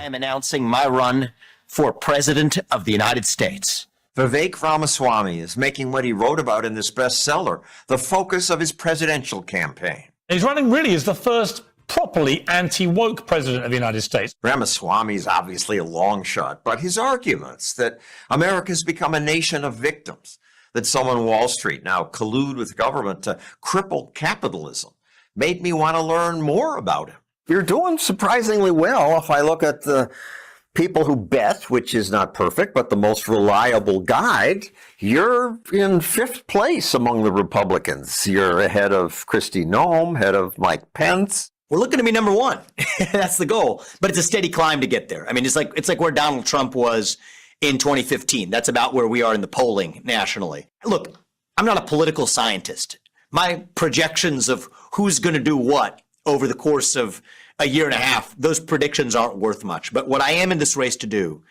I am announcing my run for President of the United States. Vivek Ramaswamy is making what he wrote about in this bestseller the focus of his presidential campaign. He's running really as the first properly anti-woke president of the United States. Ramaswamy is obviously a long shot, but his arguments that America's become a nation of victims, that some on Wall Street now collude with government to cripple capitalism, made me want to learn more about him. You're doing surprisingly well if I look at the people who bet, which is not perfect, but the most reliable guide. You're in 5th place among the Republicans. You're ahead of Kristi Noem, ahead of Mike Pence. We're looking to be number one. That's the goal. But it's a steady climb to get there. I mean, it's like where Donald Trump was in 2015. That's about where we are in the polling nationally. Look, I'm not a political scientist. My projections of who's going to do what over the course of a year and a half, those predictions aren't worth much. But what I am in this race to do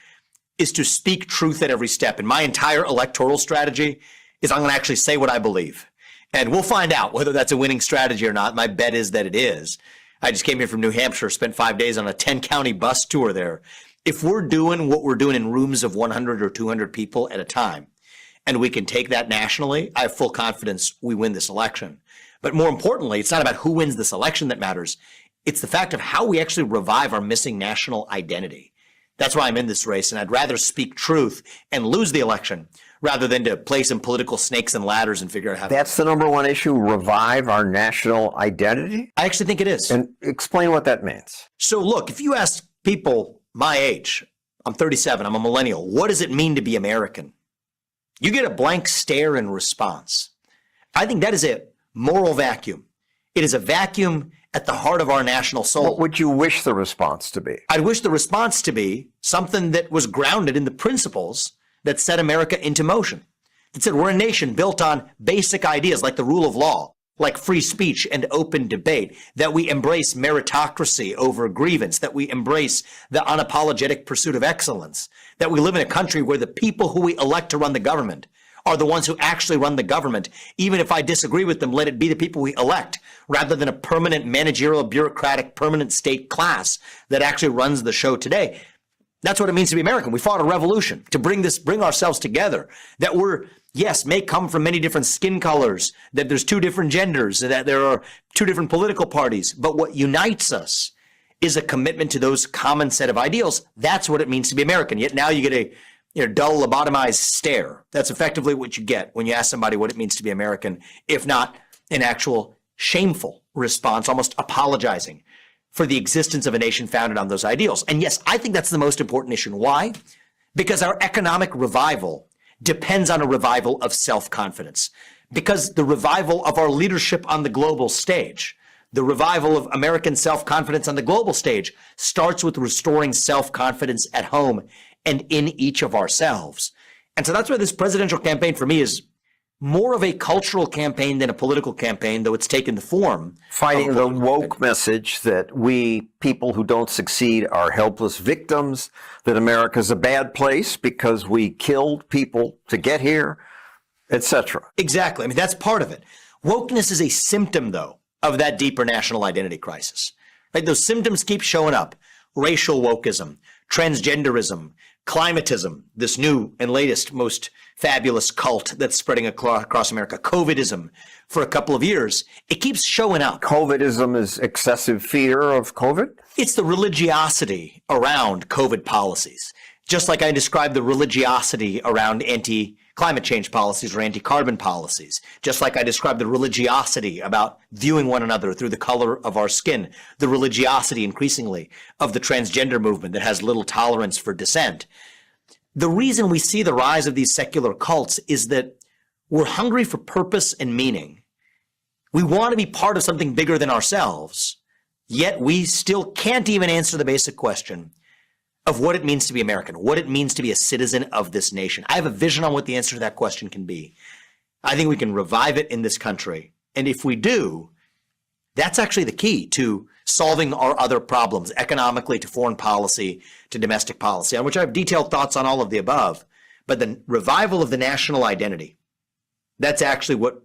is to speak truth at every step. And my entire electoral strategy is I'm going to actually say what I believe. And we'll find out whether that's a winning strategy or not. My bet is that it is. I just came here from New Hampshire, spent 5 days on a 10-county bus tour there. If we're doing what we're doing in rooms of 100 or 200 people at a time, and we can take that nationally, I have full confidence we win this election. But more importantly, it's not about who wins this election that matters. It's the fact of how we actually revive our missing national identity. That's why I'm in this race, and I'd rather speak truth and lose the election rather than to play some political snakes and ladders and figure out how. That's the number one issue, revive our national identity? I actually think it is. And explain what that means. So look, if you ask people my age, I'm 37, I'm a millennial, what does it mean to be American? You get a blank stare in response. I think that is a moral vacuum. It is a vacuum at the heart of our national soul. What would you wish the response to be? I'd wish the response to be something that was grounded in the principles that set America into motion. That said, we're a nation built on basic ideas like the rule of law, like free speech and open debate, that we embrace meritocracy over grievance, that we embrace the unapologetic pursuit of excellence, that we live in a country where the people who we elect to run the government are the ones who actually run the government. Even if I disagree with them, let it be the people we elect, rather than a permanent managerial, bureaucratic, permanent state class that actually runs the show today. That's what it means to be American. We fought a revolution to bring ourselves together, that we're, yes, may come from many different skin colors, that there's 2 different genders, that there are 2 different political parties. But what unites us is a commitment to those common set of ideals. That's what it means to be American. Yet now you get a dull, lobotomized stare. That's effectively what you get when you ask somebody what it means to be American, if not an actual shameful response, almost apologizing for the existence of a nation founded on those ideals. And yes, I think that's the most important issue. Why? Because our economic revival depends on a revival of self-confidence. Because the revival of our leadership on the global stage, the revival of American self-confidence on the global stage, starts with restoring self-confidence at home and in each of ourselves. And so that's why this presidential campaign for me is more of a cultural campaign than a political campaign, though it's taken the form. Fighting the woke message that we, people who don't succeed, are helpless victims, that America's a bad place because we killed people to get here, etc. Exactly. I mean, that's part of it. Wokeness is a symptom, though, of that deeper national identity crisis. Right? Those symptoms keep showing up. Racial wokeism, transgenderism, climatism, this new and latest, most fabulous cult that's spreading across America, COVIDism for a couple of years. It keeps showing up. COVIDism is excessive fear of COVID? It's the religiosity around COVID policies. Just like I described the religiosity around anti-climate change policies or anti-carbon policies. Just like I described the religiosity about viewing one another through the color of our skin. The religiosity, increasingly, of the transgender movement that has little tolerance for dissent. The reason we see the rise of these secular cults is that we're hungry for purpose and meaning. We want to be part of something bigger than ourselves, yet we still can't even answer the basic question of what it means to be American, what it means to be a citizen of this nation. I have a vision on what the answer to that question can be. I think we can revive it in this country. And if we do, that's actually the key to solving our other problems, economically, to foreign policy, to domestic policy, on which I have detailed thoughts on all of the above. But the revival of the national identity, that's actually what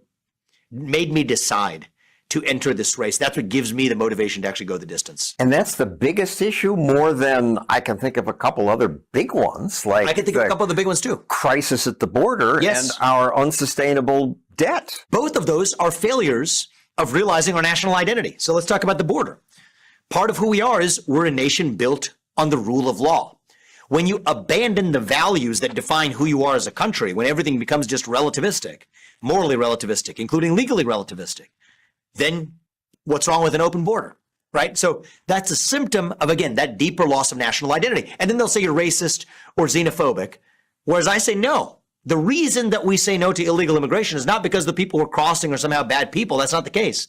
made me decide to enter this race. That's what gives me the motivation to actually go the distance. And that's the biggest issue, more than I can think of a couple other big ones, like I can think of a couple of the big ones too. crisis at the border Yes. and our unsustainable debt. Both of those are failures of realizing our national identity. So let's talk about the border. Part of who we are is we're a nation built on the rule of law. When you abandon the values that define who you are as a country, when everything becomes just relativistic, morally relativistic, including legally relativistic, then what's wrong with an open border, right? So that's a symptom of, again, that deeper loss of national identity. And then they'll say you're racist or xenophobic, whereas I say no. The reason that we say no to illegal immigration is not because the people who are crossing are somehow bad people. That's not the case.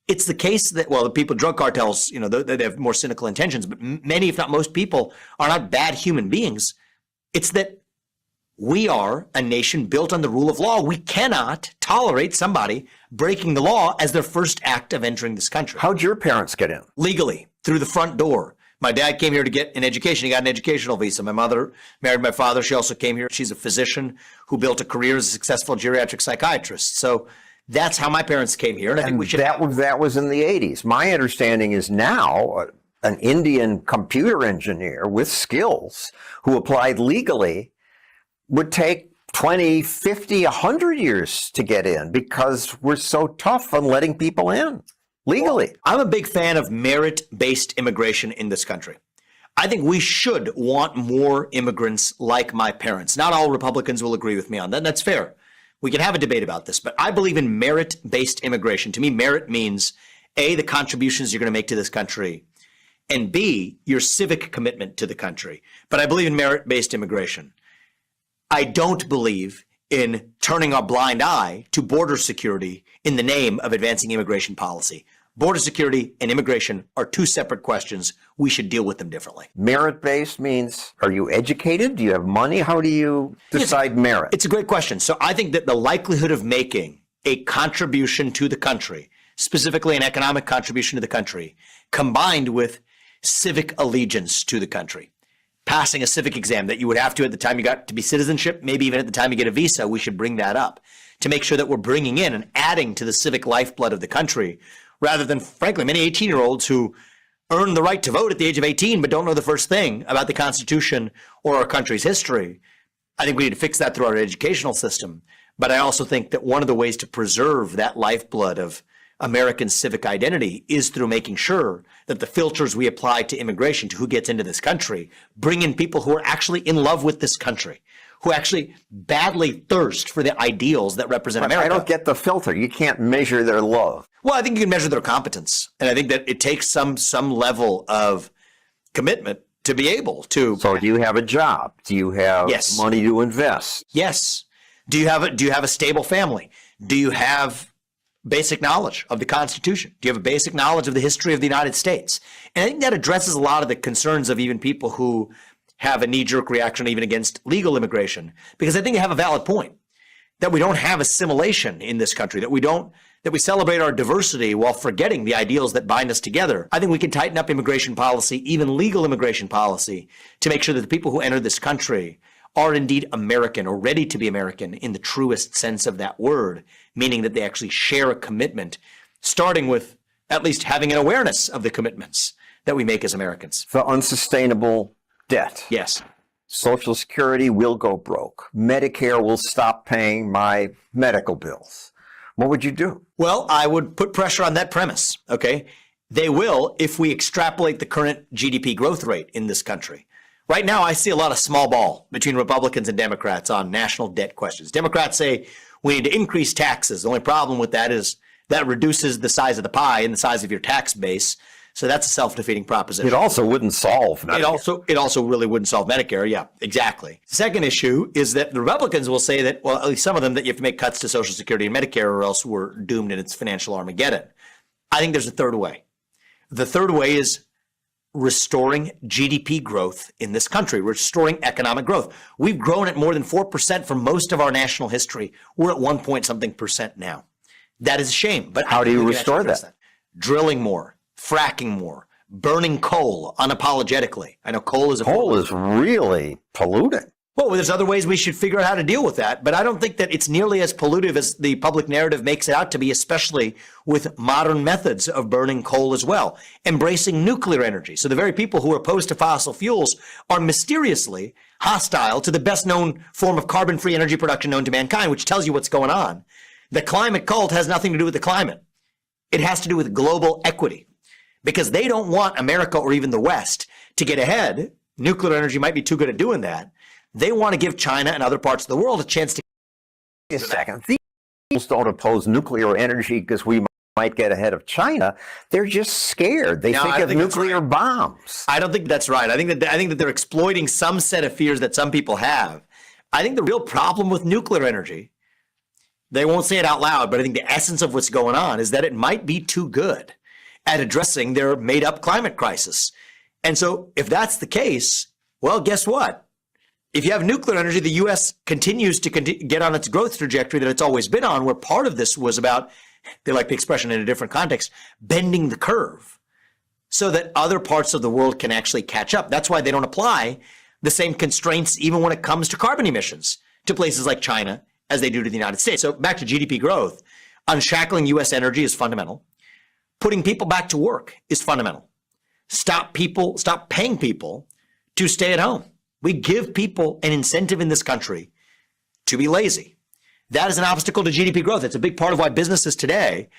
It's the case that, well, the people, drug cartels, they have more cynical intentions, but many, if not most people, are not bad human beings. It's that we are a nation built on the rule of law. We cannot tolerate somebody breaking the law as their first act of entering this country. How'd your parents get in? Legally, through the front door. My dad came here to get an education. He got an educational visa. My mother married my father. She also came here. She's a physician who built a career as a successful geriatric psychiatrist. So that's how my parents came here. And I think we should. That was in the 80s. My understanding is now an Indian computer engineer with skills who applied legally would take 20, 50, 100 years to get in because we're so tough on letting people in legally. I'm a big fan of merit-based immigration in this country. I think we should want more immigrants like my parents. Not all Republicans will agree with me on that. That's fair. We can have a debate about this, but I believe in merit-based immigration. To me, merit means A, the contributions you're going to make to this country, and B, your civic commitment to the country. But I believe in merit-based immigration. I don't believe in turning a blind eye to border security in the name of advancing immigration policy. Border security and immigration are two separate questions. We should deal with them differently. Merit-based means, are you educated? Do you have money? How do you decide merit? It's a great question. So I think that the likelihood of making a contribution to the country, specifically an economic contribution to the country, combined with civic allegiance to the country, passing a civic exam that you would have to at the time you got to be citizenship, maybe even at the time you get a visa, we should bring that up to make sure that we're bringing in and adding to the civic lifeblood of the country, rather than, frankly, many 18-year-olds who earn the right to vote at the age of 18 but don't know the first thing about the Constitution or our country's history. I think we need to fix that through our educational system. But I also think that one of the ways to preserve that lifeblood of American civic identity is through making sure that the filters we apply to immigration, to who gets into this country, bring in people who are actually in love with this country, who actually badly thirst for the ideals that represent America. I don't get the filter. You can't measure their love. Well, I think you can measure their competence. And I think that it takes some level of commitment to be able to. So do you have a job? Do you have Yes. money to invest? Yes. Do you have a stable family? Do you have basic knowledge of the Constitution? Do you have a basic knowledge of the history of the United States? And I think that addresses a lot of the concerns of even people who have a knee-jerk reaction even against legal immigration, because I think they have a valid point that we don't have assimilation in this country, that we celebrate our diversity while forgetting the ideals that bind us together. I think we can tighten up immigration policy, even legal immigration policy, to make sure that the people who enter this country are indeed American or ready to be American in the truest sense of that word, meaning that they actually share a commitment, starting with at least having an awareness of the commitments that we make as Americans. The unsustainable debt. Yes. Social Security will go broke. Medicare will stop paying my medical bills. What would you do? Well, I would put pressure on that premise, okay? They will if we extrapolate the current GDP growth rate in this country. Right now, I see a lot of small ball between Republicans and Democrats on national debt questions. Democrats say we need to increase taxes. The only problem with that is that reduces the size of the pie and the size of your tax base. So that's a self-defeating proposition. It also wouldn't solve Medicare. It also really wouldn't solve Medicare. Yeah, exactly. The second issue is that the Republicans will say that, well, at least some of them, that you have to make cuts to Social Security and Medicare or else we're doomed in its financial Armageddon. I think there's a third way. The third way is restoring GDP growth in this country, restoring economic growth. We've grown at more than 4% for most of our national history. We're at 1-point-something% now. That is a shame. But how do you restore that? Drilling more, fracking more, burning coal unapologetically. I know coal is really polluting. Well, there's other ways we should figure out how to deal with that, but I don't think that it's nearly as pollutive as the public narrative makes it out to be, especially with modern methods of burning coal as well, embracing nuclear energy. So the very people who are opposed to fossil fuels are mysteriously hostile to the best known form of carbon-free energy production known to mankind, which tells you what's going on. The climate cult has nothing to do with the climate. It has to do with global equity, because they don't want America or even the West to get ahead. Nuclear energy might be too good at doing that. They want to give China and other parts of the world a chance to. A second. These don't oppose nuclear energy because we might get ahead of China. They're just scared. They think of nuclear bombs. I don't think that's right. I think that they're exploiting some set of fears that some people have. I think the real problem with nuclear energy, they won't say it out loud, but I think the essence of what's going on is that it might be too good at addressing their made-up climate crisis. And so if that's the case, well, guess what? If you have nuclear energy, the U.S. continues to get on its growth trajectory that it's always been on, where part of this was about, they like the expression in a different context, bending the curve so that other parts of the world can actually catch up. That's why they don't apply the same constraints even when it comes to carbon emissions to places like China as they do to the United States. So back to GDP growth, unshackling U.S. energy is fundamental. Putting people back to work is fundamental. Stop paying people to stay at home. We give people an incentive in this country to be lazy. That is an obstacle to GDP growth. It's a big part of why businesses today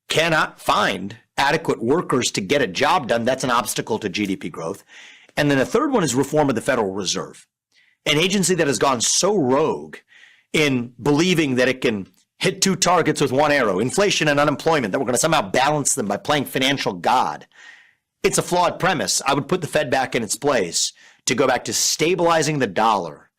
cannot find adequate workers to get a job done. That's an obstacle to GDP growth. And then the third one is reform of the Federal Reserve, an agency that has gone so rogue in believing that it can hit two targets with one arrow, inflation and unemployment, that we're going to somehow balance them by playing financial God. It's a flawed premise. I would put the Fed back in its place to go back to stabilizing the dollar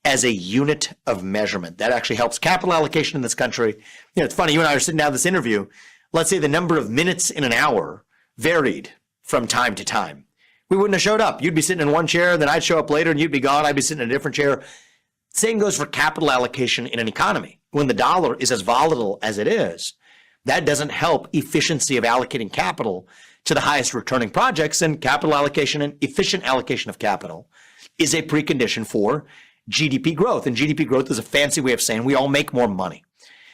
as a unit of measurement. That actually helps capital allocation in this country. You know, it's funny, you and I are sitting down this interview. Let's say the number of minutes in an hour varied from time to time. We wouldn't have showed up. You'd be sitting in one chair, then I'd show up later and you'd be gone. I'd be sitting in a different chair. Same goes for capital allocation in an economy. When the dollar is as volatile as it is, that doesn't help efficiency of allocating capital to the highest returning projects, and capital allocation and efficient allocation of capital is a precondition for GDP growth. And GDP growth is a fancy way of saying we all make more money.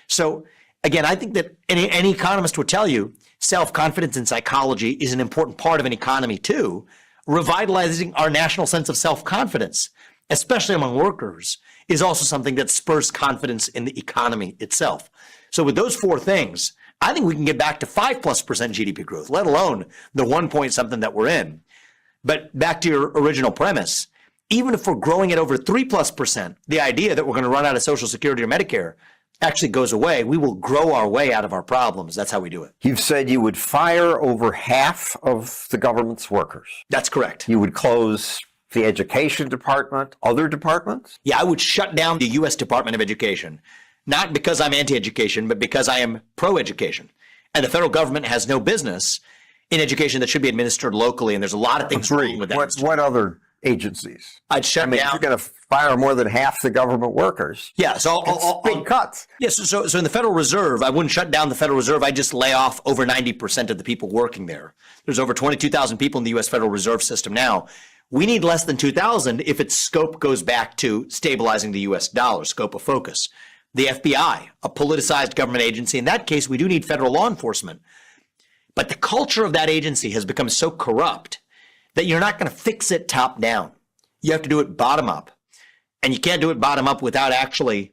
So again, I think that any economist would tell you self-confidence in psychology is an important part of an economy too. Revitalizing our national sense of self-confidence, especially among workers, is also something that spurs confidence in the economy itself. So with those four things, I think we can get back to 5+% GDP growth, let alone the 1 point something that we're in. But back to your original premise, even if we're growing at over 3+%, the idea that we're going to run out of Social Security or Medicare actually goes away. We will grow our way out of our problems. That's how we do it. You've said you would fire over half of the government's workers. That's correct. You would close the education department, other departments? Yeah, I would shut down the U.S. Department of Education. Not because I'm anti-education, but because I am pro-education. And the federal government has no business in education that should be administered locally. And there's a lot of things wrong with that. What other agencies? I'd shut down. You're going to fire more than half the government workers. Yeah, so big cuts. Yeah, so in the Federal Reserve, I wouldn't shut down the Federal Reserve. I'd just lay off over 90% of the people working there. There's over 22,000 people in the U.S. Federal Reserve System now. We need less than 2,000 if its scope goes back to stabilizing the U.S. dollar, scope of focus. The FBI, a politicized government agency. In that case, we do need federal law enforcement. But the culture of that agency has become so corrupt that you're not going to fix it top down. You have to do it bottom up. And you can't do it bottom up without actually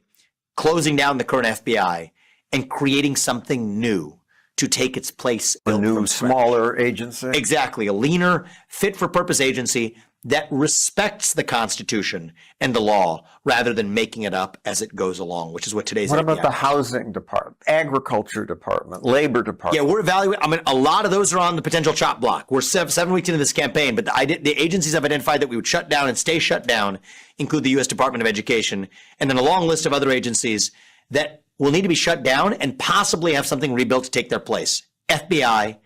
closing down the current FBI and creating something new to take its place. A new, smaller agency? Exactly. A leaner, fit-for-purpose agency that respects the Constitution and the law rather than making it up as it goes along, which is what today's What FBI about the housing department, agriculture department, labor department? Yeah, we're evaluating. I mean, a lot of those are on the potential chop block. We're 7 weeks into this campaign, but the agencies I've identified that we would shut down and stay shut down include the U.S. Department of Education, and then a long list of other agencies that will need to be shut down and possibly have something rebuilt to take their place. FBI,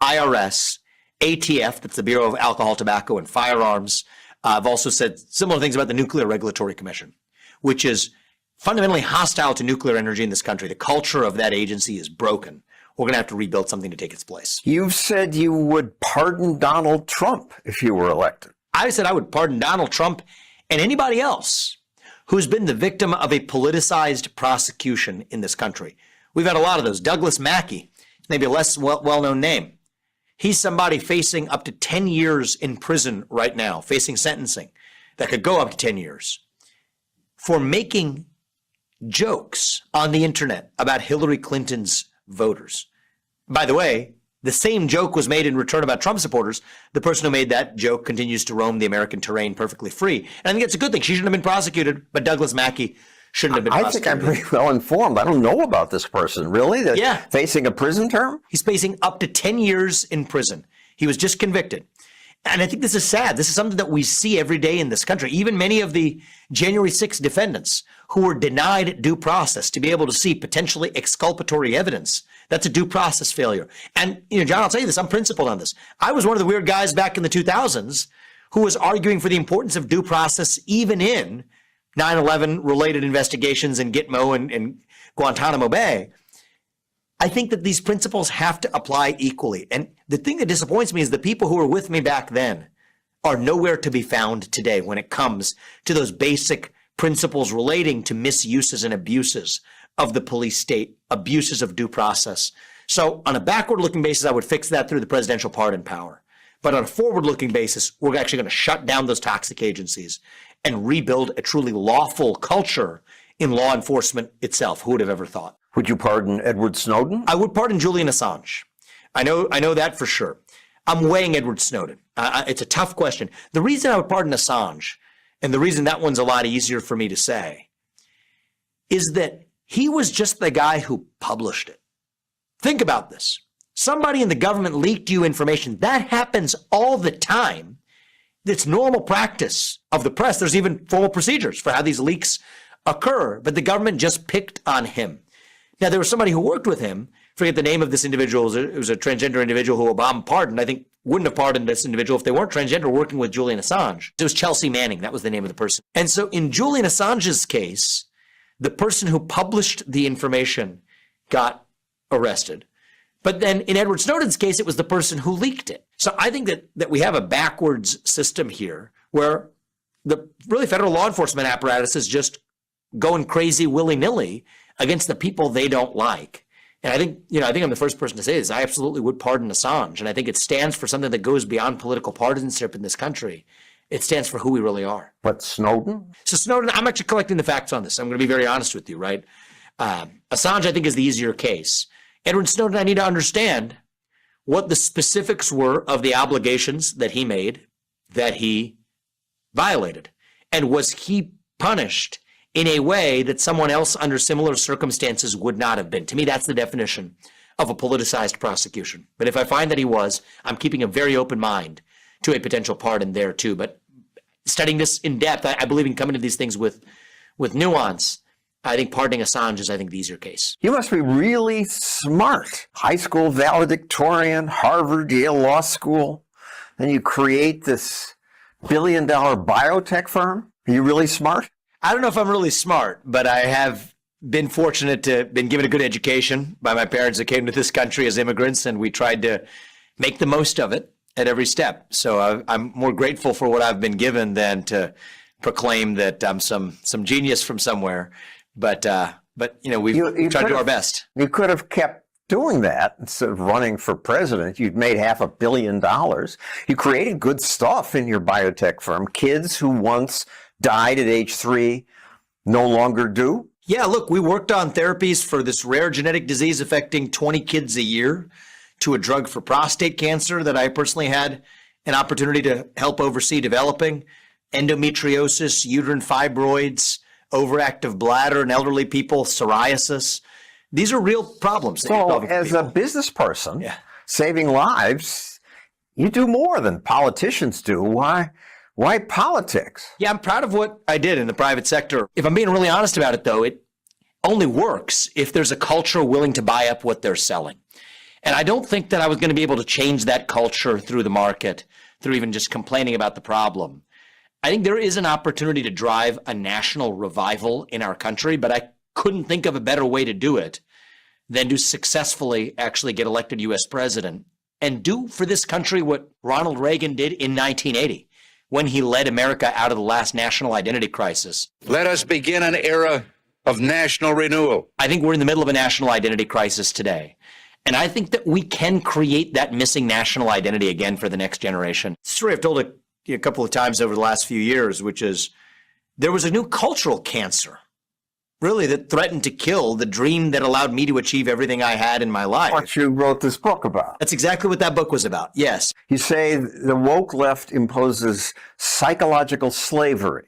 IRS, ATF, that's the Bureau of Alcohol, Tobacco, and Firearms. I've also said similar things about the Nuclear Regulatory Commission, which is fundamentally hostile to nuclear energy in this country. The culture of that agency is broken. We're going to have to rebuild something to take its place. You've said you would pardon Donald Trump if you were elected. I said I would pardon Donald Trump and anybody else who's been the victim of a politicized prosecution in this country. We've had a lot of those. Douglas Mackey, maybe a less well-known name. He's somebody facing up to 10 years in prison right now, facing sentencing that could go up to 10 years for making jokes on the internet about Hillary Clinton's voters. By the way, the same joke was made in return about Trump supporters. The person who made that joke continues to roam the American terrain perfectly free. And I think it's a good thing. She shouldn't have been prosecuted, but Douglas Mackey shouldn't have been I think prosecuted. I'm pretty well informed. I don't know about this person. Really? They're Yeah. facing a prison term? He's facing up to 10 years in prison. He was just convicted. And I think this is sad. This is something that we see every day in this country. Even many of the January 6th defendants who were denied due process to be able to see potentially exculpatory evidence. That's a due process failure. And, John, I'll tell you this, I'm principled on this. I was one of the weird guys back in the 2000s who was arguing for the importance of due process even in 9/11 related investigations in Gitmo and Guantanamo Bay. I think that these principles have to apply equally. And the thing that disappoints me is the people who were with me back then are nowhere to be found today when it comes to those basic principles relating to misuses and abuses of the police state, abuses of due process. So on a backward-looking basis, I would fix that through the presidential pardon power. But on a forward-looking basis, we're actually going to shut down those toxic agencies and rebuild a truly lawful culture in law enforcement itself. Who would have ever thought? Would you pardon Edward Snowden? I would pardon Julian Assange. I know that for sure. I'm weighing Edward Snowden. It's a tough question. The reason I would pardon Assange, and the reason that one's a lot easier for me to say, is that he was just the guy who published it. Think about this. Somebody in the government leaked you information. That happens all the time. It's normal practice of the press. There's even formal procedures for how these leaks occur, but the government just picked on him. Now, there was somebody who worked with him. Forget the name of this individual. It was a transgender individual who Obama pardoned. I think wouldn't have pardoned this individual if they weren't transgender working with Julian Assange. It was Chelsea Manning. That was the name of the person. And so in Julian Assange's case, the person who published the information got arrested. But then in Edward Snowden's case, it was the person who leaked it. So I think that we have a backwards system here where the really federal law enforcement apparatus is just going crazy willy-nilly against the people they don't like. And I think I'm the first person to say this. I absolutely would pardon Assange. And I think it stands for something that goes beyond political partisanship in this country. It stands for who we really are. But Snowden? So Snowden, I'm actually collecting the facts on this. I'm going to be very honest with you, right? Assange, I think, is the easier case. Edward Snowden, I need to understand what the specifics were of the obligations that he made that he violated. And was he punished in a way that someone else under similar circumstances would not have been? To me, that's the definition of a politicized prosecution. But if I find that he was, I'm keeping a very open mind to a potential pardon there too. But studying this in depth, I believe in coming to these things with nuance. I think pardoning Assange is, the easier case. You must be really smart. High school valedictorian, Harvard, Yale Law School. Then you create this billion-dollar biotech firm. Are you really smart? I don't know if I'm really smart, but I have been fortunate to been given a good education by my parents that came to this country as immigrants, and we tried to make the most of it at every step. So I'm more grateful for what I've been given than to proclaim that I'm some genius from somewhere. But we've tried to do our best. You could have kept doing that instead of running for president. You'd made $500 million. You created good stuff in your biotech firm. Kids who once died at age 3 no longer do. Yeah, look, we worked on therapies for this rare genetic disease affecting 20 kids a year, to a drug for prostate cancer that I personally had an opportunity to help oversee developing, endometriosis, uterine fibroids, overactive bladder in elderly people, psoriasis. These are real problems. So as a business person, saving lives, you do more than politicians do. Why politics? Yeah, I'm proud of what I did in the private sector. If I'm being really honest about it, though, it only works if there's a culture willing to buy up what they're selling. And I don't think that I was going to be able to change that culture through the market, through even just complaining about the problem. I think there is an opportunity to drive a national revival in our country, but I couldn't think of a better way to do it than to successfully actually get elected U.S. president and do for this country what Ronald Reagan did in 1980, when he led America out of the last national identity crisis. Let us begin an era of national renewal. I think we're in the middle of a national identity crisis today. And I think that we can create that missing national identity again for the next generation. Story I've told a couple of times over the last few years, which is there was a new cultural cancer, really, that threatened to kill the dream that allowed me to achieve everything I had in my life. What you wrote this book about. That's exactly what that book was about. Yes. You say the woke left imposes psychological slavery,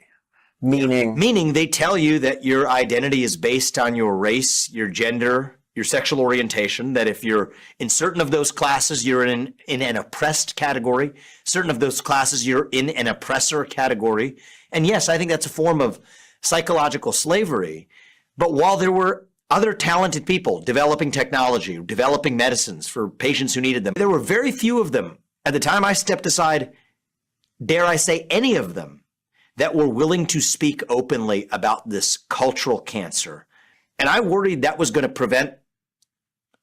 meaning They tell you that your identity is based on your race, your gender, your sexual orientation, that if you're in certain of those classes, you're in an oppressed category, certain of those classes, you're in an oppressor category. And yes, I think that's a form of psychological slavery. But while there were other talented people developing technology, developing medicines for patients who needed them, there were very few of them at the time I stepped aside, dare I say any of them, that were willing to speak openly about this cultural cancer. And I worried that was going to prevent,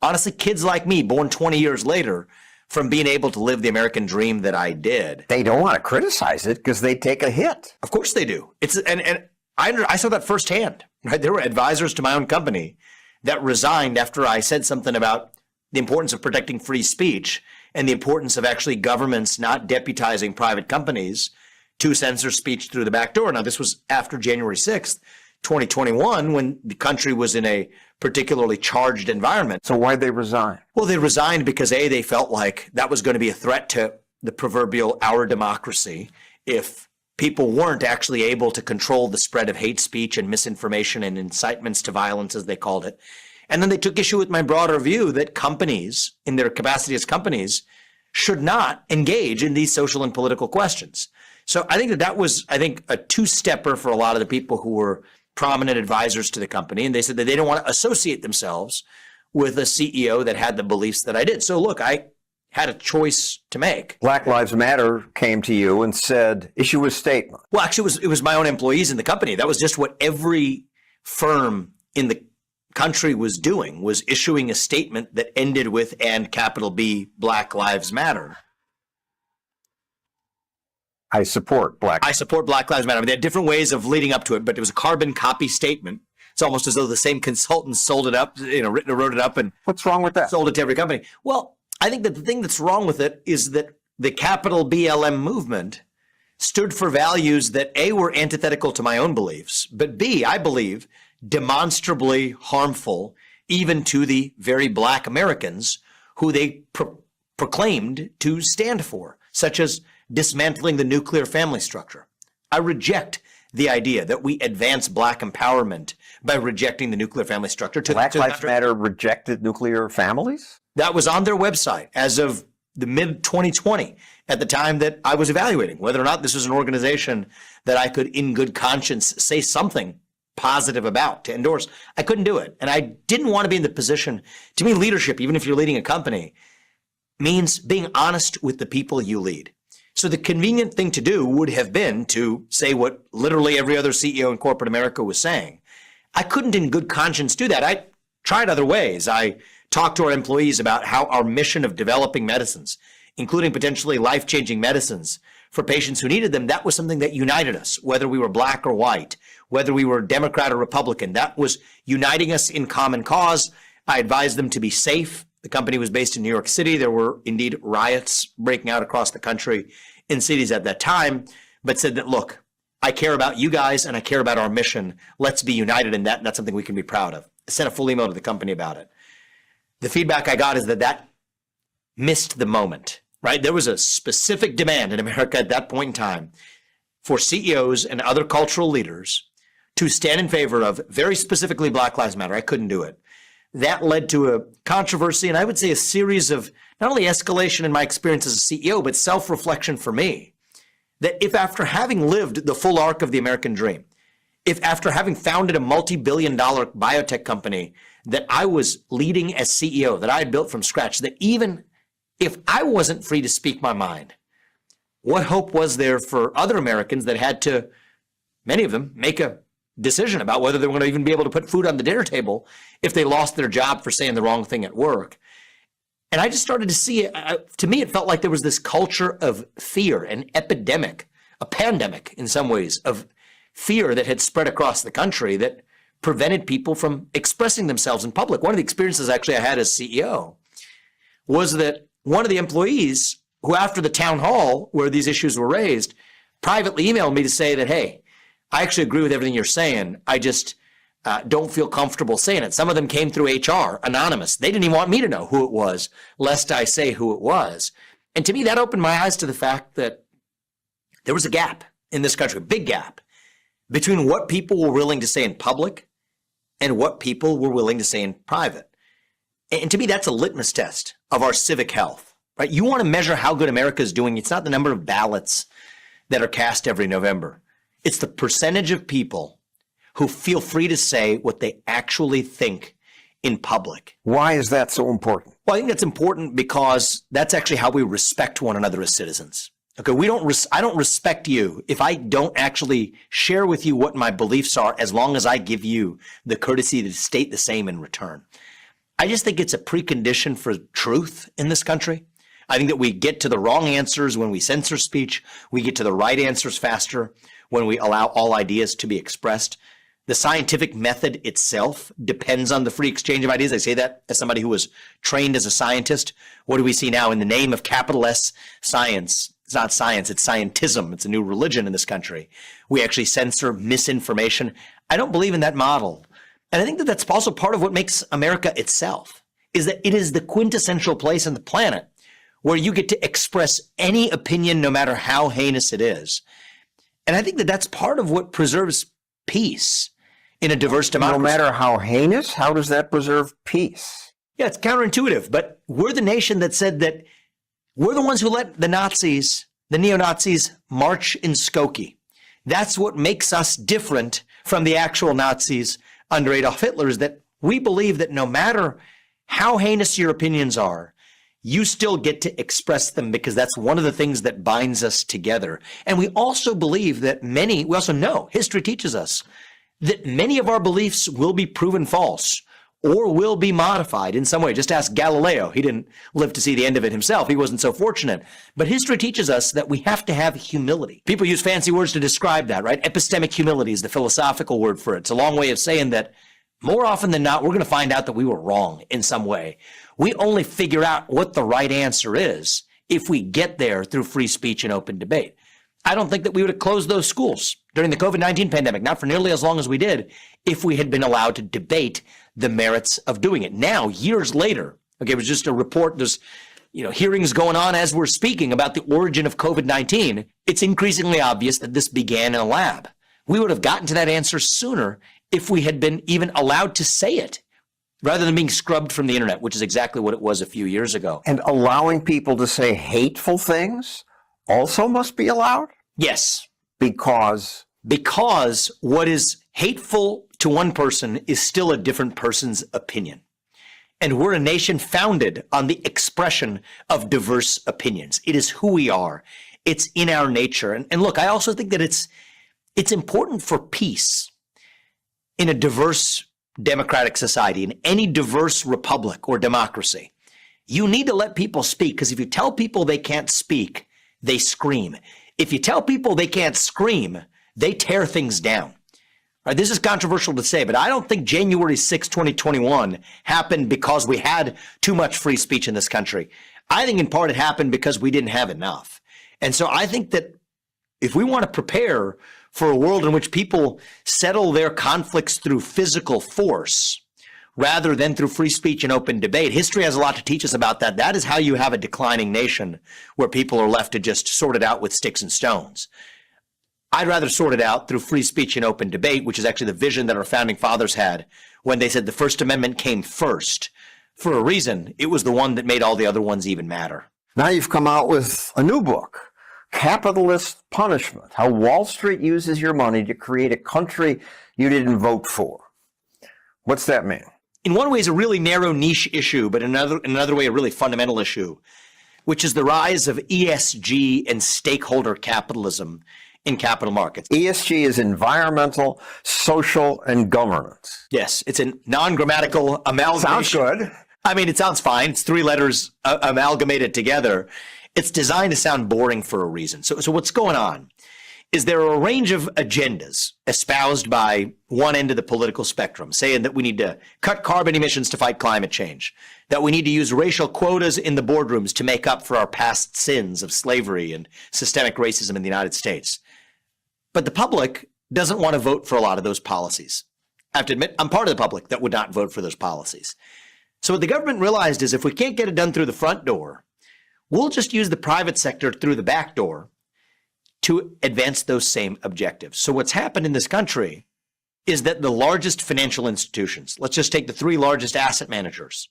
honestly, kids like me, born 20 years later, from being able to live the American dream that I did. they don't want to criticize it because they take a hit. Of course they do. And I saw that firsthand. Right? There were advisors to my own company that resigned after I said something about the importance of protecting free speech and the importance of actually governments not deputizing private companies to censor speech through the back door. Now, this was after January 6th, 2021, when the country was in a particularly charged environment. So why'd they resign? Well, they resigned because they felt like that was going to be a threat to the proverbial our democracy if people weren't actually able to control the spread of hate speech and misinformation and incitements to violence, as they called it. And then they took issue with my broader view that companies, in their capacity as companies, should not engage in these social and political questions. So I think that was, a two-stepper for a lot of the people who were prominent advisors to the company. And they said that they don't want to associate themselves with a CEO that had the beliefs that I did. So look, I had a choice to make. Black Lives Matter came to you and said, issue a statement. Well, actually, it was my own employees in the company. That was just what every firm in the country was doing, was issuing a statement that ended with and capital B, Black Lives Matter. I support Black I support Black Lives Matter. I mean, they had different ways of leading up to it, but it was a carbon copy statement. It's almost as though the same consultant sold it up, wrote it up and What's wrong with that? sold it to every company. Well, I think that the thing that's wrong with it is that the capital BLM movement stood for values that A, were antithetical to my own beliefs, but B, I believe, demonstrably harmful even to the very Black Americans who they proclaimed to stand for, such as dismantling the nuclear family structure. I reject the idea that we advance Black empowerment by rejecting the nuclear family structure. Black Lives Matter rejected nuclear families? That was on their website as of the mid 2020, at the time that I was evaluating whether or not this was an organization that I could, in good conscience, say something positive about, to endorse. I couldn't do it. And I didn't want to be in the position. To me, leadership, even if you're leading a company, means being honest with the people you lead. So the convenient thing to do would have been to say what literally every other CEO in corporate America was saying. I couldn't in good conscience do that. I tried other ways. I talked to our employees about how our mission of developing medicines, including potentially life-changing medicines for patients who needed them, that was something that united us, whether we were Black or white, whether we were Democrat or Republican. That was uniting us in common cause. I advised them to be safe. The company was based in New York City. There were indeed riots breaking out across the country in cities at that time, but said that, look, I care about you guys and I care about our mission. Let's be united in that. And that's something we can be proud of. I sent a full email to the company about it. The feedback I got is that missed the moment, right? There was a specific demand in America at that point in time for CEOs and other cultural leaders to stand in favor of very specifically Black Lives Matter. I couldn't do it. That led to a controversy, and I would say a series of not only escalation in my experience as a CEO, but self-reflection for me. That if after having lived the full arc of the American dream, if after having founded a multi-billion-dollar biotech company that I was leading as CEO, that I had built from scratch, that even if I wasn't free to speak my mind, what hope was there for other Americans that had to, many of them, make a decision about whether they were going to even be able to put food on the dinner table if they lost their job for saying the wrong thing at work? And I just started to see it. To me, it felt like there was this culture of fear, an epidemic a pandemic in some ways of fear that had spread across the country that prevented people from expressing themselves in public. One of the experiences actually I had as CEO was that one of the employees who, after the town hall where these issues were raised, privately emailed me to say that, hey, I actually agree with everything you're saying. I just don't feel comfortable saying it. Some of them came through HR, anonymous. They didn't even want me to know who it was, lest I say who it was. And to me, that opened my eyes to the fact that there was a gap in this country, a big gap, between what people were willing to say in public and what people were willing to say in private. And to me, that's a litmus test of our civic health, right? You want to measure how good America is doing. It's not the number of ballots that are cast every November. It's the percentage of people who feel free to say what they actually think in public. Why is that so important? Well, I think that's important because that's actually how we respect one another as citizens. Okay, I don't respect you if I don't actually share with you what my beliefs are, as long as I give you the courtesy to state the same in return. I just think it's a precondition for truth in this country. I think that we get to the wrong answers when we censor speech. We get to the right answers faster when we allow all ideas to be expressed. The scientific method itself depends on the free exchange of ideas. I say that as somebody who was trained as a scientist. What do we see now in the name of capital S science? It's not science, it's scientism. It's a new religion in this country. We actually censor misinformation. I don't believe in that model. And I think that that's also part of what makes America itself, is that it is the quintessential place on the planet where you get to express any opinion, no matter how heinous it is. And I think that that's part of what preserves peace in a diverse democracy. No matter how heinous, how does that preserve peace? Yeah, it's counterintuitive, but we're the nation that said that we're the ones who let the Nazis, the neo-Nazis, march in Skokie. That's what makes us different from the actual Nazis under Adolf Hitler, is that we believe that no matter how heinous your opinions are, you still get to express them, because that's one of the things that binds us together. And we also believe that we also know, history teaches us, that many of our beliefs will be proven false or will be modified in some way. Just ask Galileo. He didn't live to see the end of it himself. He wasn't so fortunate. But history teaches us that we have to have humility. People use fancy words to describe that, right? Epistemic humility is the philosophical word for it. It's a long way of saying that more often than not, we're going to find out that we were wrong in some way. We only figure out what the right answer is if we get there through free speech and open debate. I don't think that we would have closed those schools during the COVID-19 pandemic, not for nearly as long as we did, if we had been allowed to debate the merits of doing it. Now, years later, okay, it was just a report, there's hearings going on as we're speaking about the origin of COVID-19. It's increasingly obvious that this began in a lab. We would have gotten to that answer sooner if we had been even allowed to say it, rather than being scrubbed from the internet, which is exactly what it was a few years ago. And allowing people to say hateful things also must be allowed? Yes. Because what is hateful to one person is still a different person's opinion. And we're a nation founded on the expression of diverse opinions. It is who we are. It's in our nature. And look, I also think that it's important for peace in a diverse democratic society, in any diverse republic or democracy. You need to let people speak, because if you tell people they can't speak, they scream. If you tell people they can't scream, they tear things down. Right, this is controversial to say, but I don't think January 6, 2021 happened because we had too much free speech in this country. I think in part it happened because we didn't have enough. And so I think that if we want to prepare for a world in which people settle their conflicts through physical force rather than through free speech and open debate, history has a lot to teach us about that. That is how you have a declining nation where people are left to just sort it out with sticks and stones. I'd rather sort it out through free speech and open debate, which is actually the vision that our founding fathers had when they said the First Amendment came first. For a reason, it was the one that made all the other ones even matter. now you've come out with a new book, Capitalist Punishment: How Wall Street Uses Your Money to Create a Country You Didn't Vote For. What's that mean? In one way, it's a really narrow niche issue, but in another way, a really fundamental issue, which is the rise of ESG and stakeholder capitalism in capital markets. ESG is environmental, social, and governance. Yes, it's a non-grammatical amalgamation. Sounds good. I mean, it sounds fine. It's three letters amalgamated together. It's designed to sound boring for a reason. So what's going on is there are a range of agendas espoused by one end of the political spectrum, saying that we need to cut carbon emissions to fight climate change, that we need to use racial quotas in the boardrooms to make up for our past sins of slavery and systemic racism in the United States. But the public doesn't want to vote for a lot of those policies. I have to admit, I'm part of the public that would not vote for those policies. So what the government realized is if we can't get it done through the front door, we'll just use the private sector through the back door to advance those same objectives. So what's happened in this country is that the largest financial institutions, let's just take the three largest asset managers,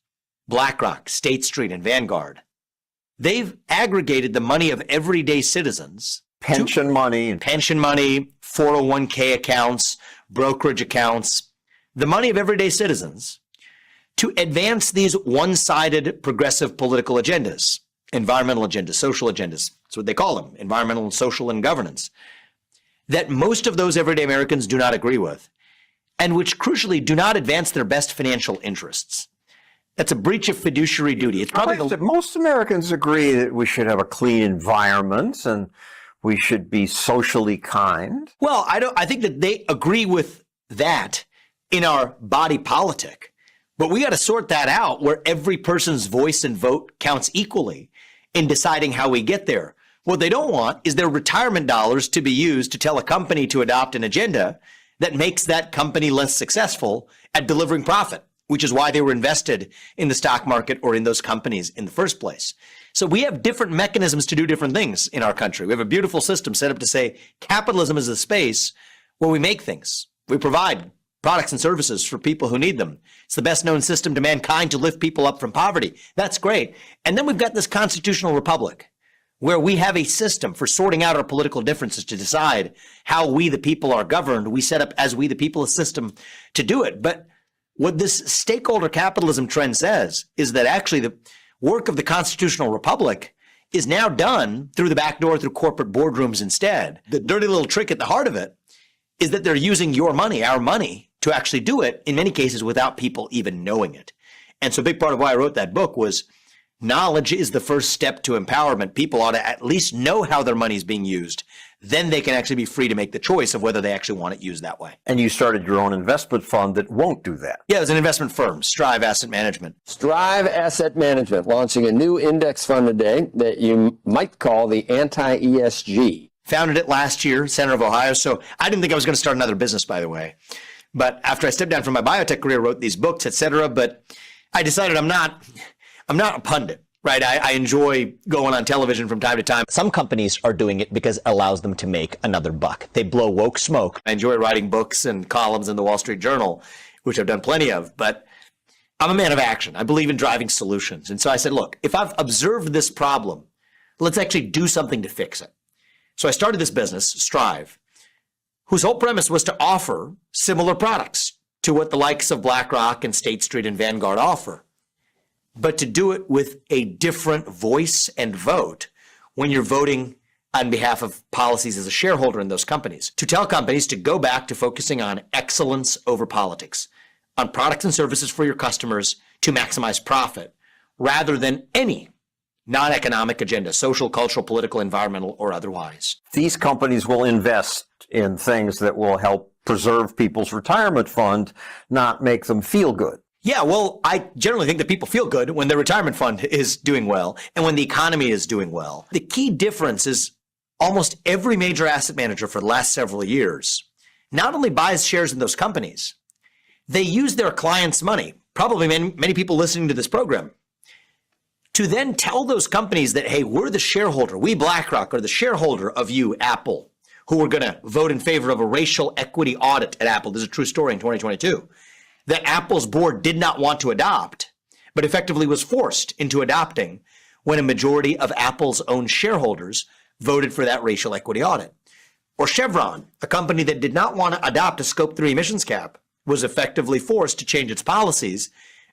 BlackRock, State Street, and Vanguard, they've aggregated the money of everyday citizens, Pension money. 401k accounts, brokerage accounts, the money of everyday citizens to advance these one-sided progressive political agendas, environmental agendas, social agendas. That's what they call them, environmental, social, and governance, that most of those everyday Americans do not agree with, and which crucially do not advance their best financial interests. That's a breach of fiduciary duty. It's probably Most Americans agree that we should have a clean environment and we should be socially kind. Well, I think that they agree with that in our body politic, but we got to sort that out where every person's voice and vote counts equally in deciding how we get there. What they don't want is their retirement dollars to be used to tell a company to adopt an agenda that makes that company less successful at delivering profit, which is why they were invested in the stock market or in those companies in the first place. So we have different mechanisms to do different things in our country. We have a beautiful system set up to say capitalism is a space where we make things. We provide products and services for people who need them. It's the best known system to mankind to lift people up from poverty. That's great. And then we've got this constitutional republic where we have a system for sorting out our political differences to decide how we, the people, are governed. We set up as we, the people, a system to do it. But what this stakeholder capitalism trend says is that actually the work of the constitutional republic is now done through the back door, through corporate boardrooms instead. The dirty little trick at the heart of it is that they're using your money, our money, to actually do it, in many cases, without people even knowing it. And so a big part of why I wrote that book was knowledge is the first step to empowerment. People ought to at least know how their money is being used. Then they can actually be free to make the choice of whether they actually want it used that way. And you started your own investment fund that won't do that. Yeah, it's an investment firm, Strive Asset Management. Strive Asset Management launching a new index fund today that you might call the anti-ESG. Founded it last year, center of Ohio. So I didn't think I was going to start another business, by the way. But after I stepped down from my biotech career, wrote these books, etc. But I decided I'm not a pundit. Right. I enjoy going on television from time to time. Some companies are doing it because it allows them to make another buck. They blow woke smoke. I enjoy writing books and columns in the Wall Street Journal, which I've done plenty of, but I'm a man of action. I believe in driving solutions. And so I said, look, if I've observed this problem, let's actually do something to fix it. So I started this business, Strive, whose whole premise was to offer similar products to what the likes of BlackRock and State Street and Vanguard offer, but to do it with a different voice and vote when you're voting on behalf of policies as a shareholder in those companies. To tell companies to go back to focusing on excellence over politics, on products and services for your customers to maximize profit, rather than any non-economic agenda, social, cultural, political, environmental, or otherwise. These companies will invest in things that will help preserve people's retirement fund, not make them feel good. Yeah, well, I generally think that people feel good when their retirement fund is doing well and when the economy is doing well. The key difference is almost every major asset manager for the last several years not only buys shares in those companies, they use their clients' money, probably many people listening to this program, to then tell those companies that, hey, we're the shareholder, we BlackRock are the shareholder of you, Apple, who are going to vote in favor of a racial equity audit at Apple. This is a true story in 2022. That Apple's board did not want to adopt, but effectively was forced into adopting when a majority of Apple's own shareholders voted for that racial equity audit. Or Chevron, a company that did not want to adopt a Scope 3 emissions cap, was effectively forced to change its policies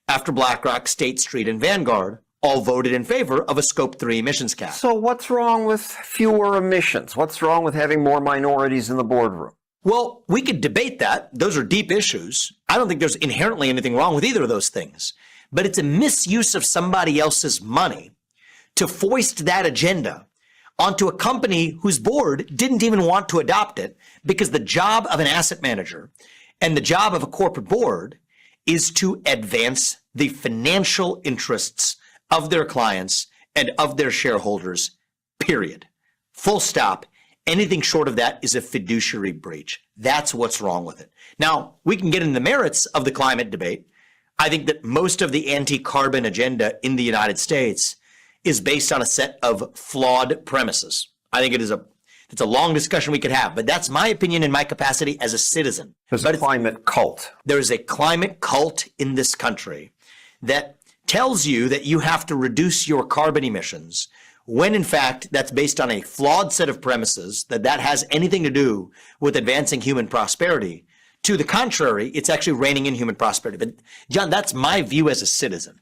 after BlackRock, State Street, and Vanguard all voted in favor of a Scope 3 emissions cap. So what's wrong with fewer emissions? What's wrong with having more minorities in the boardroom? Well, we could debate that. Those are deep issues. I don't think there's inherently anything wrong with either of those things. But it's a misuse of somebody else's money to foist that agenda onto a company whose board didn't even want to adopt it, because the job of an asset manager and the job of a corporate board is to advance the financial interests of their clients and of their shareholders, period. Full stop. Anything short of that is a fiduciary breach. That's what's wrong with it. Now, we can get into the merits of the climate debate. I think that most of the anti-carbon agenda in the United States is based on a set of flawed premises. I think it's a long discussion we could have, but that's my opinion in my capacity as a citizen. There's a climate cult. There is a climate cult in this country that tells you that you have to reduce your carbon emissions, when in fact that's based on a flawed set of premises, that has anything to do with advancing human prosperity. To the contrary, it's actually reining in human prosperity. But John, that's my view as a citizen.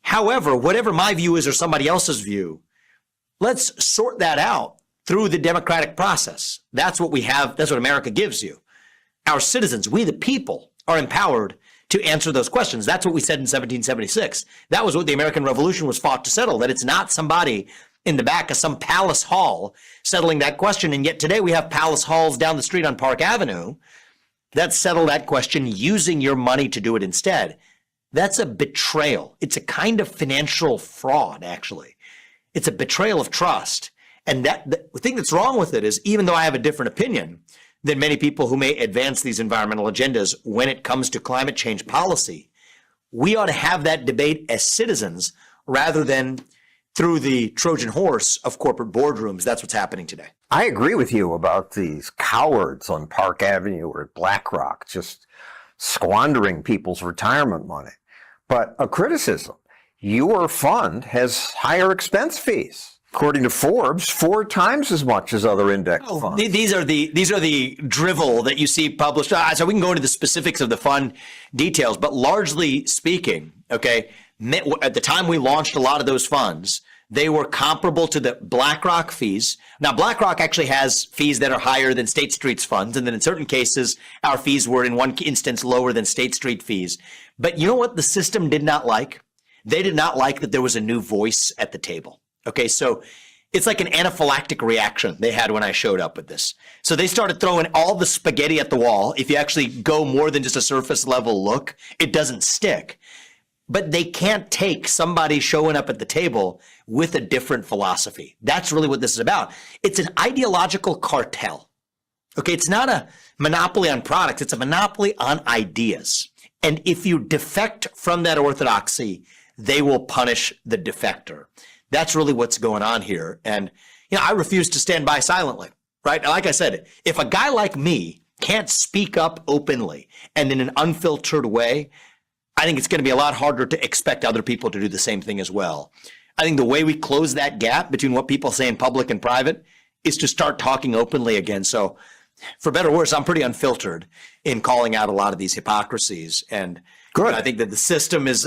However, whatever my view is or somebody else's view, let's sort that out through the democratic process. That's what we have. That's what America gives you. Our citizens, we the people, are empowered to answer those questions. That's what we said in 1776. That was what the American Revolution was fought to settle, that it's not somebody in the back of some palace hall settling that question. And yet today we have palace halls down the street on Park Avenue that settle that question using your money to do it instead. That's a betrayal. It's a kind of financial fraud, actually. It's a betrayal of trust. And the thing that's wrong with it is, even though I have a different opinion than many people who may advance these environmental agendas when it comes to climate change policy, we ought to have that debate as citizens rather than through the Trojan horse of corporate boardrooms. That's what's happening today. I agree with you about these cowards on Park Avenue or at BlackRock just squandering people's retirement money. But a criticism, your fund has higher expense fees. According to Forbes, 4 times as much as other index funds. These are the drivel that you see published. So we can go into the specifics of the fund details, but largely speaking, okay, at the time we launched a lot of those funds, they were comparable to the BlackRock fees. Now, BlackRock actually has fees that are higher than State Street's funds, and then in certain cases, our fees were in one instance lower than State Street fees. But you know what the system did not like? They did not like that there was a new voice at the table. Okay, so it's like an anaphylactic reaction they had when I showed up with this. So they started throwing all the spaghetti at the wall. If you actually go more than just a surface level look, it doesn't stick. But they can't take somebody showing up at the table with a different philosophy. That's really what this is about. It's an ideological cartel. Okay, it's not a monopoly on products. It's a monopoly on ideas. And if you defect from that orthodoxy, they will punish the defector. That's really what's going on here. And, I refuse to stand by silently, right? Like I said, if a guy like me can't speak up openly and in an unfiltered way, I think it's going to be a lot harder to expect other people to do the same thing as well. I think the way we close that gap between what people say in public and private is to start talking openly again. So for better or worse, I'm pretty unfiltered in calling out a lot of these hypocrisies. And Good. I think that the system is,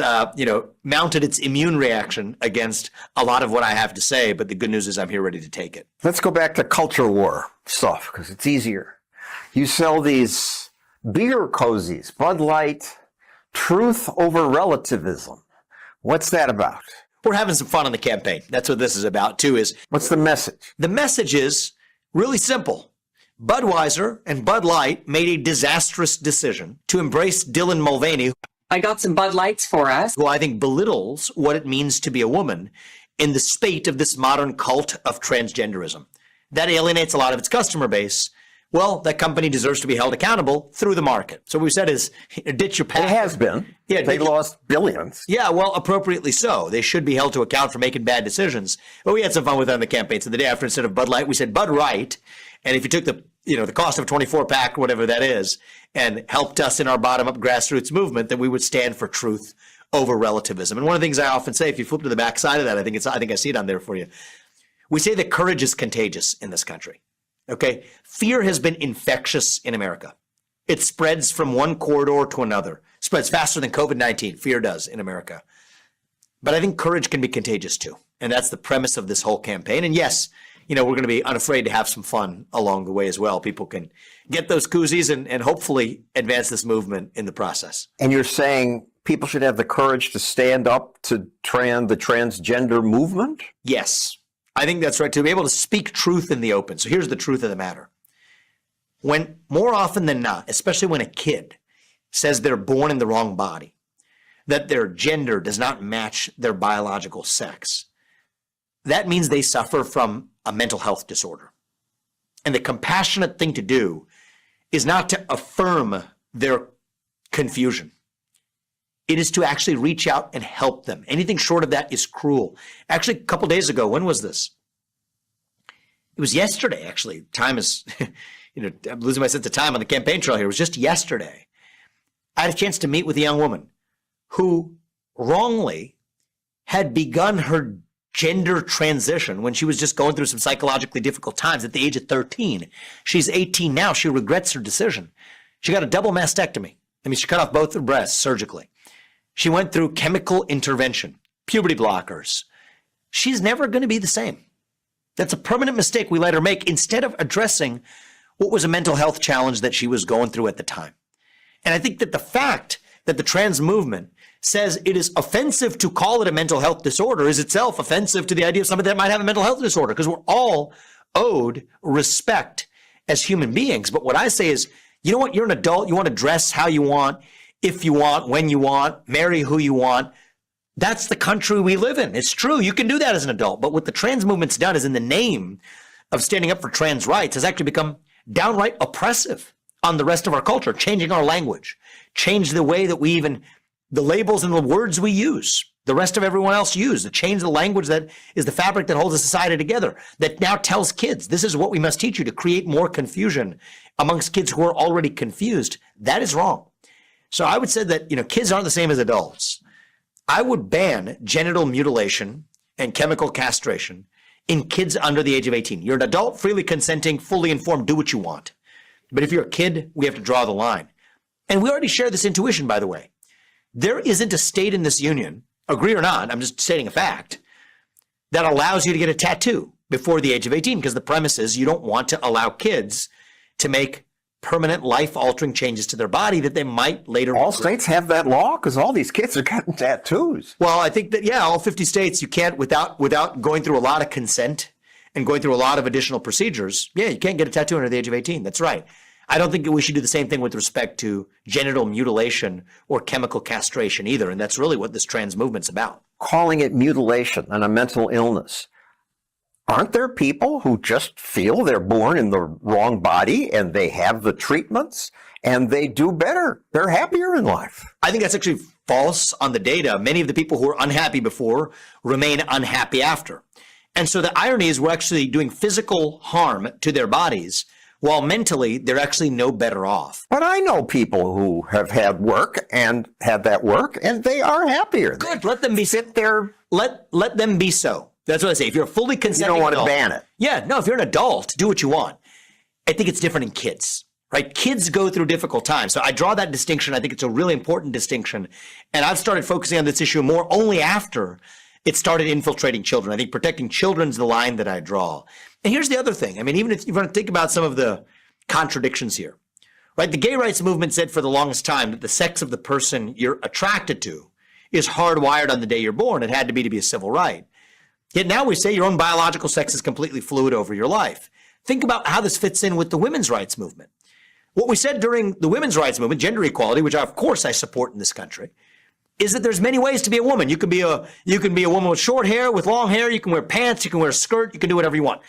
mounted its immune reaction against a lot of what I have to say. But the good news is I'm here ready to take it. Let's go back to culture war stuff because it's easier. You sell these beer cozies, Bud Light, truth over relativism. What's that about? We're having some fun on the campaign. That's what this is about, too, is What's the message? the message is really simple. Budweiser and Bud Light made a disastrous decision to embrace Dylan Mulvaney, I got some Bud Lights for us. who I think belittles what it means to be a woman in the spate of this modern cult of transgenderism. That alienates a lot of its customer base. Well, that company deserves to be held accountable through the market. So what we said is, ditch your path. It has been. Yeah, They ditch- lost billions. Yeah, well, appropriately so. They should be held to account for making bad decisions. But we had some fun with that on the campaign. So the day after, instead of Bud Light, we said Bud Right. And if you took the cost of a 24-pack, whatever that is, and helped us in our bottom-up grassroots movement, then we would stand for truth over relativism. And one of the things I often say, if you flip to the back side of that, I think I see it on there for you. We say that courage is contagious in this country. Okay? Fear has been infectious in America. It spreads from one corridor to another. Spreads faster than COVID-19. Fear does in America. But I think courage can be contagious too. And that's the premise of this whole campaign. And yes, we're going to be unafraid to have some fun along the way as well. People can get those koozies and hopefully advance this movement in the process. And you're saying people should have the courage to stand up to the transgender movement? Yes. I think that's right. To be able to speak truth in the open. So here's the truth of the matter. When more often than not, especially when a kid says they're born in the wrong body, that their gender does not match their biological sex, that means they suffer from a mental health disorder. And the compassionate thing to do is not to affirm their confusion. It is to actually reach out and help them. Anything short of that is cruel. Actually, a couple days ago, when was this? It was yesterday, actually. Time is, I'm losing my sense of time on the campaign trail here. It was just yesterday. I had a chance to meet with a young woman who wrongly had begun her gender transition when she was just going through some psychologically difficult times at the age of 13. She's 18 now. She regrets her decision. She got a double mastectomy. I mean, she cut off both her breasts surgically. She went through chemical intervention, puberty blockers. She's never going to be the same. That's a permanent mistake we let her make instead of addressing what was a mental health challenge that she was going through at the time. And I think that the fact that the trans movement says it is offensive to call it a mental health disorder is itself offensive to the idea of somebody that might have a mental health disorder, because we're all owed respect as human beings. But what I say is, you know what? You're an adult. You want to dress how you want, if you want, when you want, marry who you want. That's the country we live in. It's true. You can do that as an adult. But what the trans movement's done is, in the name of standing up for trans rights, has actually become downright oppressive on the rest of our culture, changing our language, change the way that we even, the labels and the words we use, the rest of everyone else use, to change the language that is the fabric that holds a society together, that now tells kids, this is what we must teach you to create more confusion amongst kids who are already confused. That is wrong. So I would say that, kids aren't the same as adults. I would ban genital mutilation and chemical castration in kids under the age of 18. You're an adult, freely consenting, fully informed, do what you want. But if you're a kid, we have to draw the line. And we already share this intuition, by the way. There isn't a state in this union, agree or not, I'm just stating a fact, that allows you to get a tattoo before the age of 18, because the premise is you don't want to allow kids to make permanent life-altering changes to their body that they might later All regret. states have that law because all these kids are getting tattoos. Well, I think that, all 50 states, you can't, without going through a lot of consent and going through a lot of additional procedures, you can't get a tattoo under the age of 18. That's right. I don't think we should do the same thing with respect to genital mutilation or chemical castration either. And that's really what this trans movement's about. Calling it mutilation and a mental illness. Aren't there people who just feel they're born in the wrong body and they have the treatments and they do better? They're happier in life. I think that's actually false on the data. Many of the people who were unhappy before remain unhappy after. And so the irony is we're actually doing physical harm to their bodies, while mentally they're actually no better off. But I know people who have had work and had that work and they are happier. Good, let them be. Sit there. Let them be so. That's what I say. If you're a fully You consenting don't want to adult, ban it. Yeah, no, if you're an adult, do what you want. I think it's different in kids, right? Kids go through difficult times. So I draw that distinction. I think it's a really important distinction. And I've started focusing on this issue more only after it started infiltrating children. I think protecting children's the line that I draw. And here's the other thing. I mean, even if you want to think about some of the contradictions here, right? The gay rights movement said for the longest time that the sex of the person you're attracted to is hardwired on the day you're born. It had to be a civil right. Yet now we say your own biological sex is completely fluid over your life. Think about how this fits in with the women's rights movement. What we said during the women's rights movement, gender equality, which of course I support in this country, is that there's many ways to be a woman. You can be a woman with short hair, with long hair. You can wear pants. You can wear a skirt. You can do whatever you want.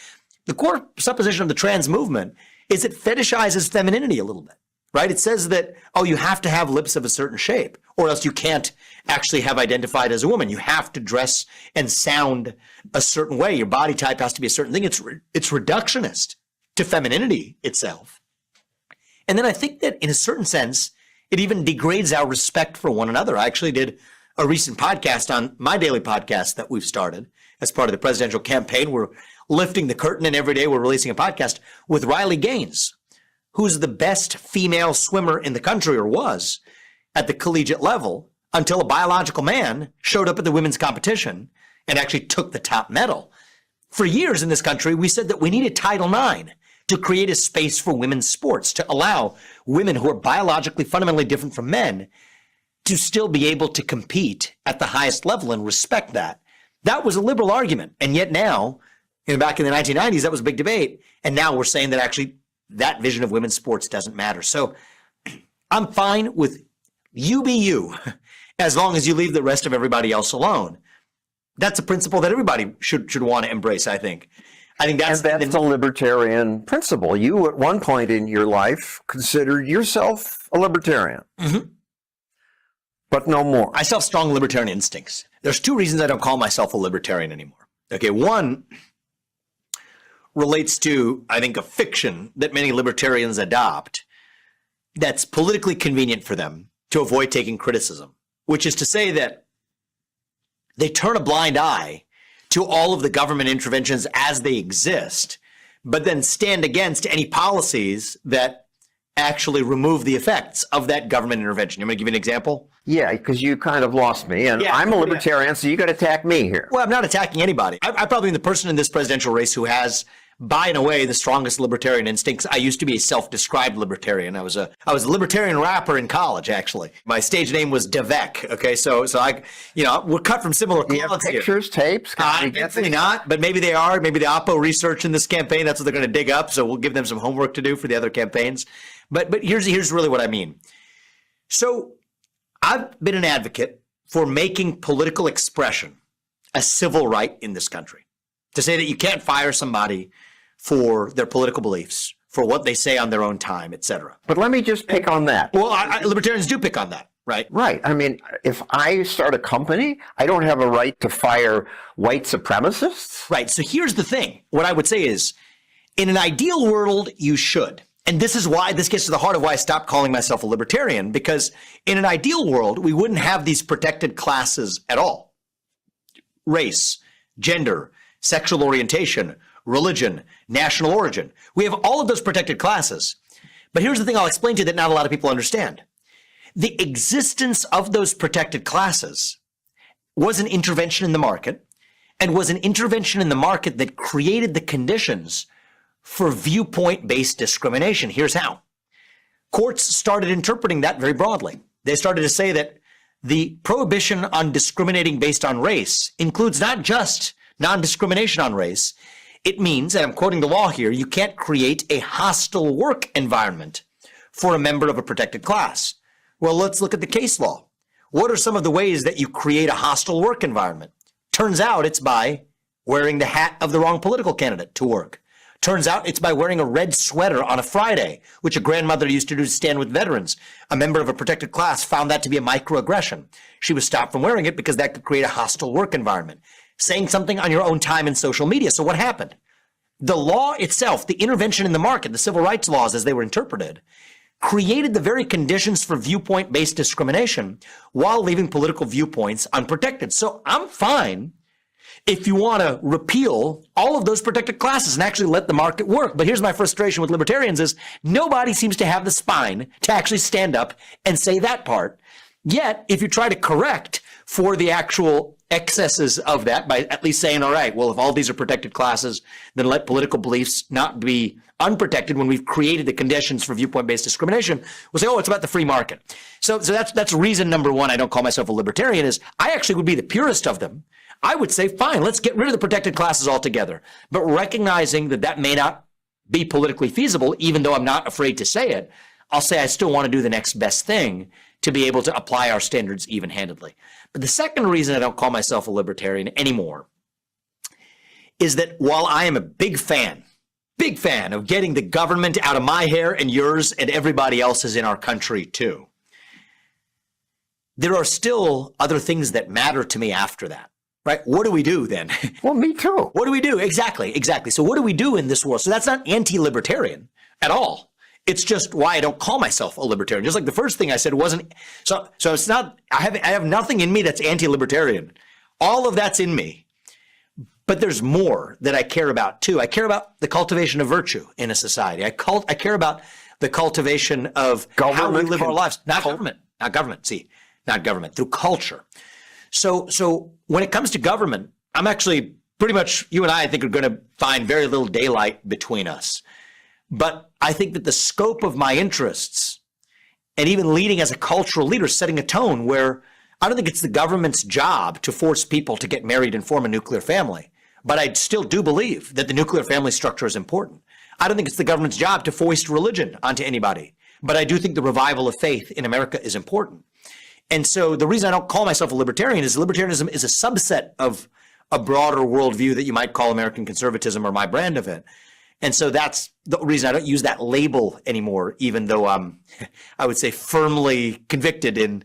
The core supposition of the trans movement is it fetishizes femininity a little bit, right? It says that, you have to have lips of a certain shape, or else you can't actually have identified as a woman. You have to dress and sound a certain way. Your body type has to be a certain thing. It's reductionist to femininity itself. And then I think that in a certain sense, it even degrades our respect for one another. I actually did a recent podcast on my daily podcast that we've started as part of the presidential campaign. We're lifting the curtain, and every day we're releasing a podcast with Riley Gaines, who's the best female swimmer in the country, or was at the collegiate level, until a biological man showed up at the women's competition and actually took the top medal. For years in this country, we said that we needed Title IX to create a space for women's sports, to allow women who are biologically fundamentally different from men to still be able to compete at the highest level and respect that. That was a liberal argument. And yet now, back in the 1990s, that was a big debate. And now we're saying that actually that vision of women's sports doesn't matter. So I'm fine with you be you as long as you leave the rest of everybody else alone. That's a principle that everybody should want to embrace, I think. I think that's the libertarian principle. You, at one point in your life, considered yourself a libertarian, but no more. I still have strong libertarian instincts. There's two reasons I don't call myself a libertarian anymore. Okay, one relates to, I think, a fiction that many libertarians adopt that's politically convenient for them to avoid taking criticism, which is to say that they turn a blind eye to all of the government interventions as they exist, but then stand against any policies that actually remove the effects of that government intervention. You want me to give you an example? Yeah, because you kind of lost me, and Yeah, I'm a libertarian, so you got to attack me here. Well, I'm not attacking anybody. I'm probably the person in this presidential race who has, by and away, the strongest libertarian instincts. I used to be a self-described libertarian. I was a libertarian rapper in college, actually. My stage name was Devek. Okay, so I, we're cut from similar Do you have cloths here. pictures, tapes? Can we get Definitely these? not, but maybe they are. Maybe the Oppo research in this campaign, that's what they're going to dig up. So we'll give them some homework to do for the other campaigns. But here's really what I mean. So I've been an advocate for making political expression a civil right in this country. To say that you can't fire somebody for their political beliefs, for what they say on their own time, etc. But let me just pick on that. Well, libertarians do pick on that, right? Right. I mean, if I start a company, I don't have a right to fire white supremacists. Right. So here's the thing. What I would say is, in an ideal world, you should. And this is why this gets to the heart of why I stopped calling myself a libertarian, because in an ideal world, we wouldn't have these protected classes at all. Race, gender, sexual orientation, religion, national origin. We have all of those protected classes. But here's the thing I'll explain to you that not a lot of people understand. The existence of those protected classes was an intervention in the market, and was an intervention in the market that created the conditions for viewpoint-based discrimination. Here's how. Courts started interpreting that very broadly. They started to say that the prohibition on discriminating based on race includes not just non-discrimination on race. It means, and I'm quoting the law here, you can't create a hostile work environment for a member of a protected class. Well, let's look at the case law. What are some of the ways that you create a hostile work environment? Turns out it's by wearing the hat of the wrong political candidate to work. Turns out it's by wearing a red sweater on a Friday, which a grandmother used to do to stand with veterans. A member of a protected class found that to be a microaggression. She was stopped from wearing it because that could create a hostile work environment. Saying something on your own time in social media. So what happened? The law itself, the intervention in the market, the civil rights laws as they were interpreted, created the very conditions for viewpoint-based discrimination while leaving political viewpoints unprotected. So I'm fine if you want to repeal all of those protected classes and actually let the market work. But here's my frustration with libertarians is nobody seems to have the spine to actually stand up and say that part. Yet, if you try to correct for the actual excesses of that by at least saying, all right, well, if all these are protected classes, then let political beliefs not be unprotected when we've created the conditions for viewpoint-based discrimination. We'll say, oh, it's about the free market. So that's reason number one I don't call myself a libertarian is I actually would be the purest of them. I would say, fine, let's get rid of the protected classes altogether. But recognizing that that may not be politically feasible, even though I'm not afraid to say it, I'll say I still want to do the next best thing to be able to apply our standards even-handedly. But the second reason I don't call myself a libertarian anymore is that while I am a big fan of getting the government out of my hair and yours and everybody else's in our country too, there are still other things that matter to me after that. Right? What do we do then? Well, me too. What do we do? Exactly. So what do we do in this world? So that's not anti-libertarian at all. It's just why I don't call myself a libertarian. Just like the first thing I said wasn't. So it's not. I have nothing in me that's anti-libertarian. All of that's in me. But there's more that I care about too. I care about the cultivation of virtue in a society. I care about the cultivation of how we live our lives. Not government. See, not government. Through culture. So when it comes to government, I'm actually pretty much, you and I think, are going to find very little daylight between us. But I think that the scope of my interests and even leading as a cultural leader, setting a tone where I don't think it's the government's job to force people to get married and form a nuclear family. But I still do believe that the nuclear family structure is important. I don't think it's the government's job to foist religion onto anybody. But I do think the revival of faith in America is important. And so the reason I don't call myself a libertarian is libertarianism is a subset of a broader worldview that you might call American conservatism or my brand of it. And so that's the reason I don't use that label anymore, even though I'm, I would say, firmly convicted in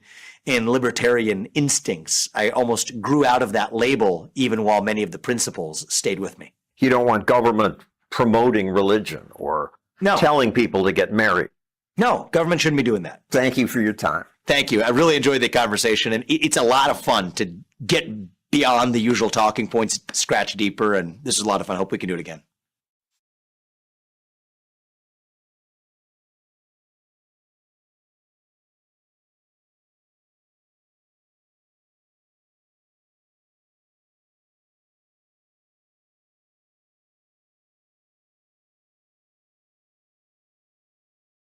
libertarian instincts. I almost grew out of that label, even while many of the principles stayed with me. You don't want government promoting religion or No. telling people to get married. No, government shouldn't be doing that. Thank you for your time. Thank you. I really enjoyed the conversation, and it's a lot of fun to get beyond the usual talking points, scratch deeper, and this is a lot of fun. I hope we can do it again.